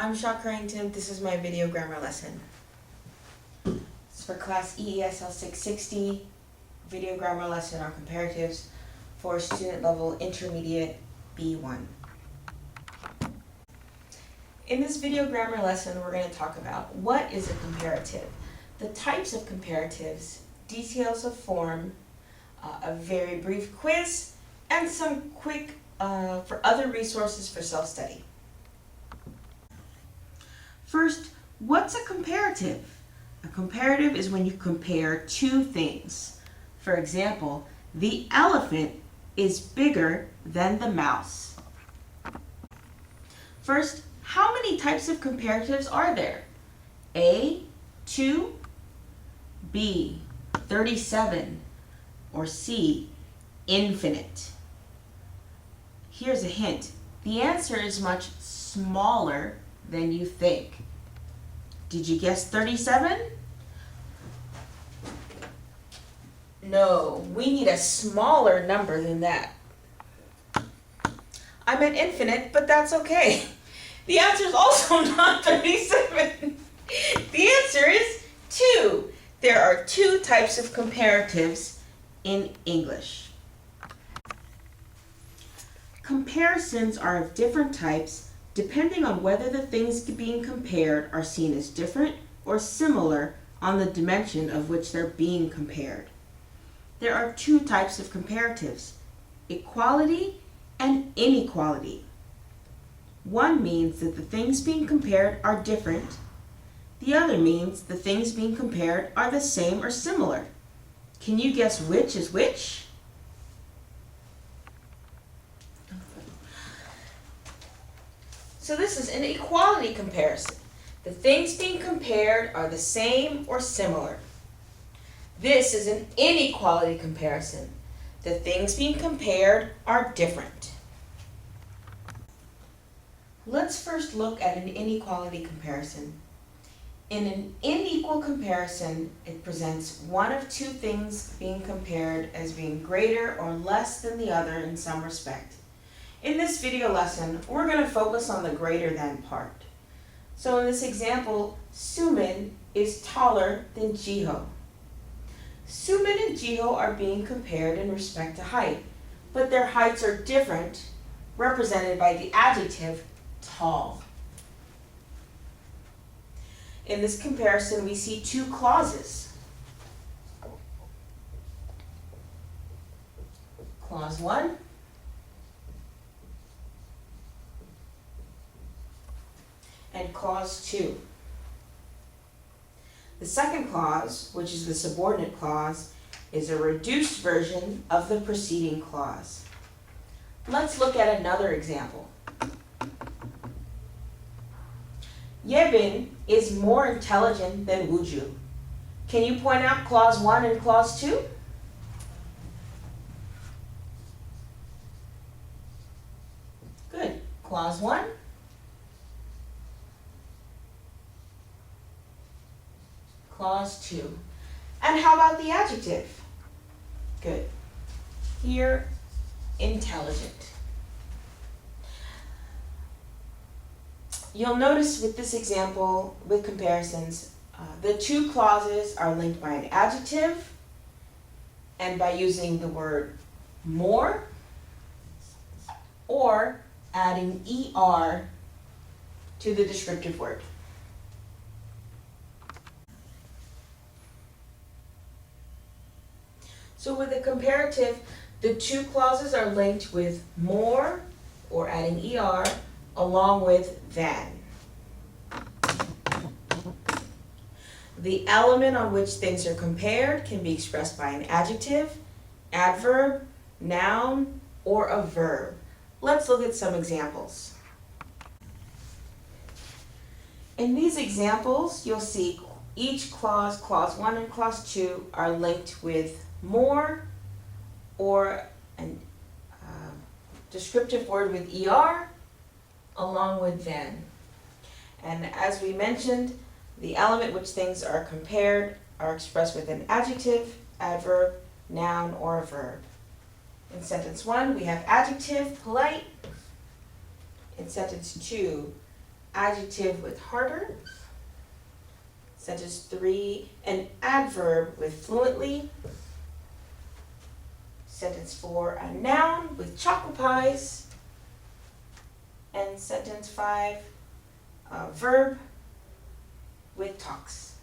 I'm Shaw Carrington. This is my video grammar lesson. It's for class EESL 660, video grammar lesson on comparatives for student level intermediate B1. In this video grammar lesson, we're going to talk about what is a comparative, the types of comparatives, details of form, a very brief quiz, and some quick for other resources for self-study. First, what's a comparative? A comparative is when you compare two things. For example, the elephant is bigger than the mouse. First, how many types of comparatives are there? A, 2, B, 37, or C, infinite? Here's a hint. The answer is much smaller than you think. Did you guess 37? No, we need a smaller number than that. I meant infinite, but that's okay. The answer is also not 37. The answer is 2. There are 2 types of comparatives in English. Comparisons are of different types depending on whether the things being compared are seen as different or similar on the dimension of which they're being compared. There are 2 types of comparatives, equality and inequality. One means that the things being compared are different. The other means the things being compared are the same or similar. Can you guess which is which? So this is an equality comparison. The things being compared are the same or similar. This is an inequality comparison. The things being compared are different. Let's first look at an inequality comparison. In an unequal comparison, it presents one of 2 things being compared as being greater or less than the other in some respect. In this video lesson, we're going to focus on the greater than part. So in this example, Sumin is taller than Jiho. Sumin and Jiho are being compared in respect to height, but their heights are different, represented by the adjective tall. In this comparison, we see 2 clauses. Clause 1 and clause 2. The second clause, which is the subordinate clause, is a reduced version of the preceding clause. Let's look at another example. Yebin is more intelligent than Wuju. Can you point out clause 1 and clause 2? Good. Clause 1. Clause 2. And how about the adjective? Good. Here, intelligent. You'll notice with this example, with comparisons, the 2 clauses are linked by an adjective and by using the word more or adding ER to the descriptive word. So with a comparative, the 2 clauses are linked with more or adding ER along with than. The element on which things are compared can be expressed by an adjective, adverb, noun, or a verb. Let's look at some examples. In these examples, you'll see each clause, clause 1 and clause 2, are linked with more or a descriptive word with ER along with than. And as we mentioned, the element which things are compared are expressed with an adjective, adverb, noun, or a verb. In sentence 1, we have adjective, polite. In sentence 2, adjective with harder. Sentence 3, an adverb with fluently. Sentence 4, a noun with chocolate pies. And sentence 5, a verb with talks.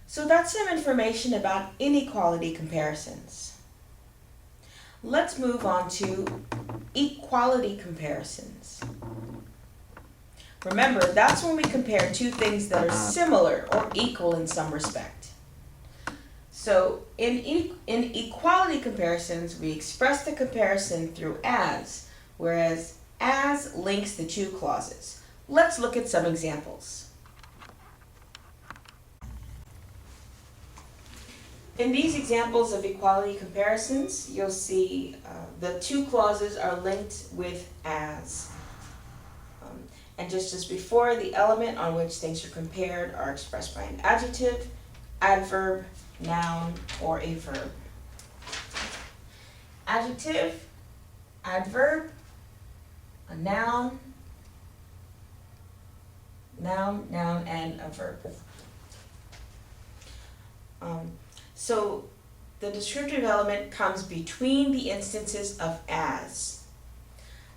So that's some information about inequality comparisons. Let's move on to equality comparisons. Remember, that's when we compare two things that are similar or equal in some respect. So in equality comparisons, we express the comparison through as, whereas as links the two clauses. Let's look at some examples. In these examples of equality comparisons, you'll see the two clauses are linked with as. And just as before, the element on which things are compared are expressed by an adjective, adverb, noun, or a verb. Adjective, adverb, a noun, noun, and a verb. So the descriptive element comes between the instances of as.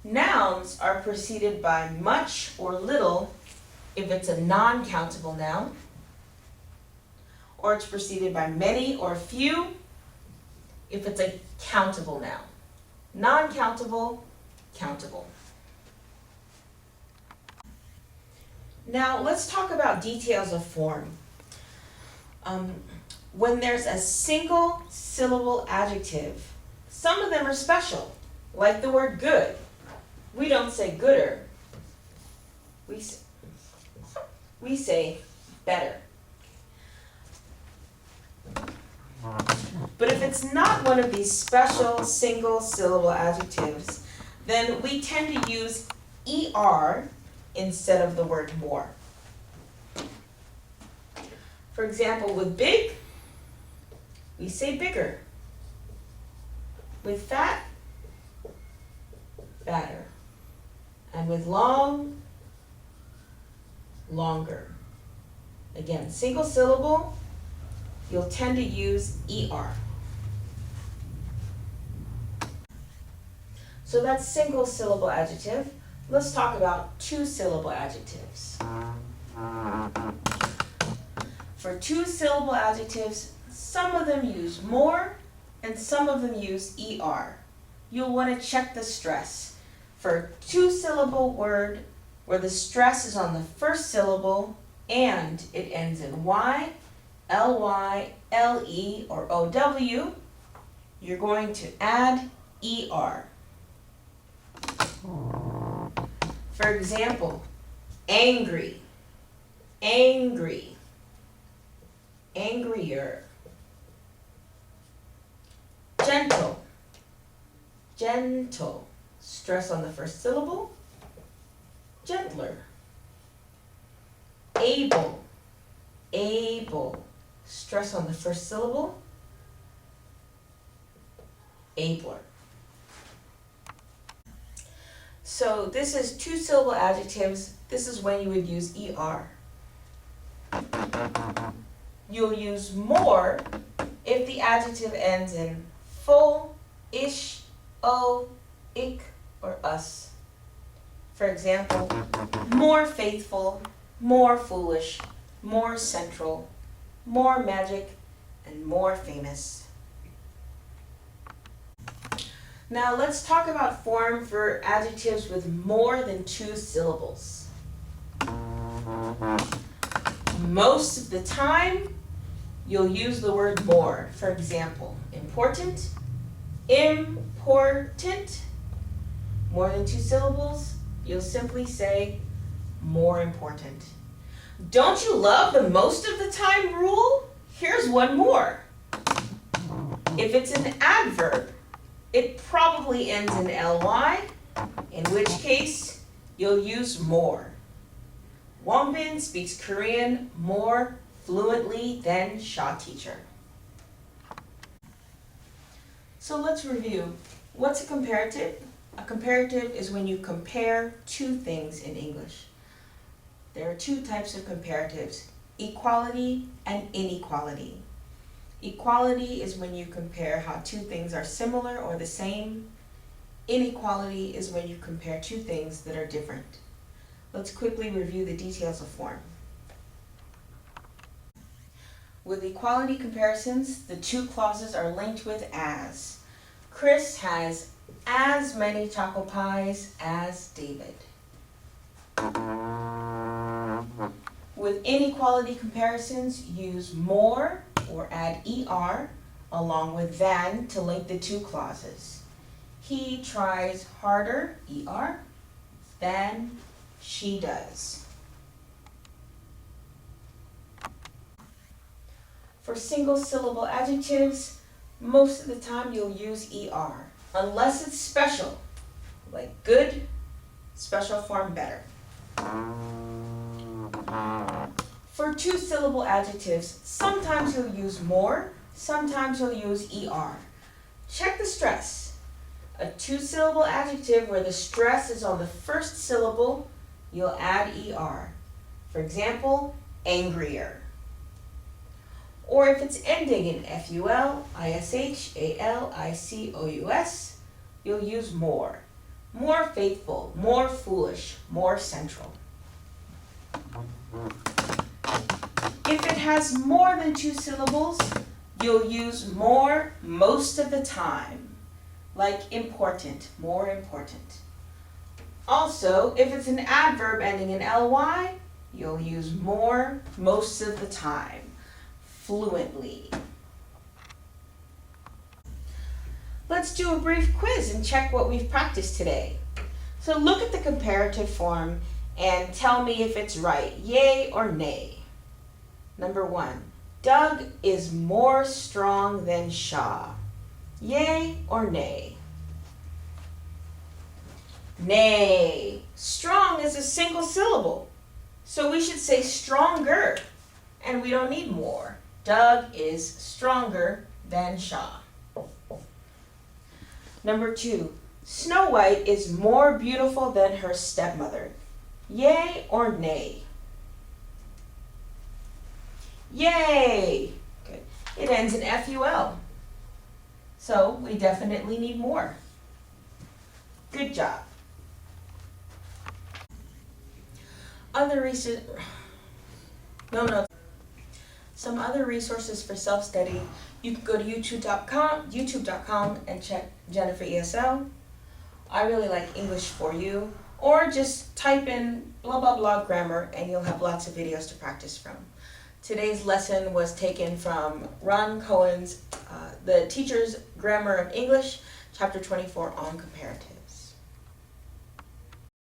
Nouns are preceded by much or little if it's a non-countable noun, or it's preceded by many or few if it's a countable noun. Non-countable, countable. Now let's talk about details of form. When there's a single syllable adjective, some of them are special, like the word good. We don't say gooder, we say better. But if it's not one of these special single syllable adjectives, then we tend to use ER instead of the word more. For example, with big, we say bigger. With fat, fatter. And with long, longer. Again, single syllable, you'll tend to use ER. So that's single syllable adjective. Let's talk about two-syllable adjectives. For two-syllable adjectives, some of them use more and some of them use ER. You'll want to check the stress. For a two-syllable word where the stress is on the first syllable and it ends in Y, LY, LE, or OW, you're going to add ER. For example, angry, angry, angrier. Gentle, gentle. Stress on the first syllable, gentler. Able, able. Stress on the first syllable, abler. So this is two-syllable adjectives. This is when you would use ER. You'll use more if the adjective ends in full, ish, o, ik, or us. For example, more faithful, more foolish, more central, more magic, and more famous. Now let's talk about form for adjectives with more than two syllables. Most of the time, you'll use the word more. For example, important, important. More than two syllables, you'll simply say more important. Don't you love the most of the time rule? Here's one more. If it's an adverb, it probably ends in ly, in which case you'll use more. Wongbin speaks Korean more fluently than Shaw teacher. So let's review. What's a comparative? A comparative is when you compare two things in English. There are two types of comparatives, equality and inequality. Equality is when you compare how two things are similar or the same. Inequality is when you compare two things that are different. Let's quickly review the details of form. With equality comparisons, the two clauses are linked with as. Chris has as many choco pies as David. With inequality comparisons, use more or add er along with than to link the two clauses. He tries harder, er, than she does. For single-syllable adjectives, most of the time you'll use er, unless it's special, like good, special form better. For two-syllable adjectives, sometimes you'll use more, sometimes you'll use er. Check the stress. A two-syllable adjective where the stress is on the first syllable, you'll add er. For example, angrier. Or if it's ending in ful, ish, al, icous, you'll use more. More faithful, more foolish, more central. If it has more than two syllables, you'll use more most of the time, like important, more important. Also, if it's an adverb ending in ly, you'll use more most of the time, fluently. Let's do a brief quiz and check what we've practiced today. So look at the comparative form and tell me if it's right, yay or nay. Number 1, Doug is more strong than Shaw. Yay or nay? Nay. Strong is a single syllable, so we should say stronger, and we don't need more. Doug is stronger than Shaw. Number 2, Snow White is more beautiful than her stepmother. Yay or nay? Yay! Good. It ends in ful, so we definitely need more. Good job. Some other resources for self-study. You can go to youtube.com and check Jennifer ESL. I really like English for You, or just type in blah blah blah grammar and you'll have lots of videos to practice from. Today's lesson was taken from Ron Cohen's The Teacher's Grammar of English, Chapter 24 on Comparative.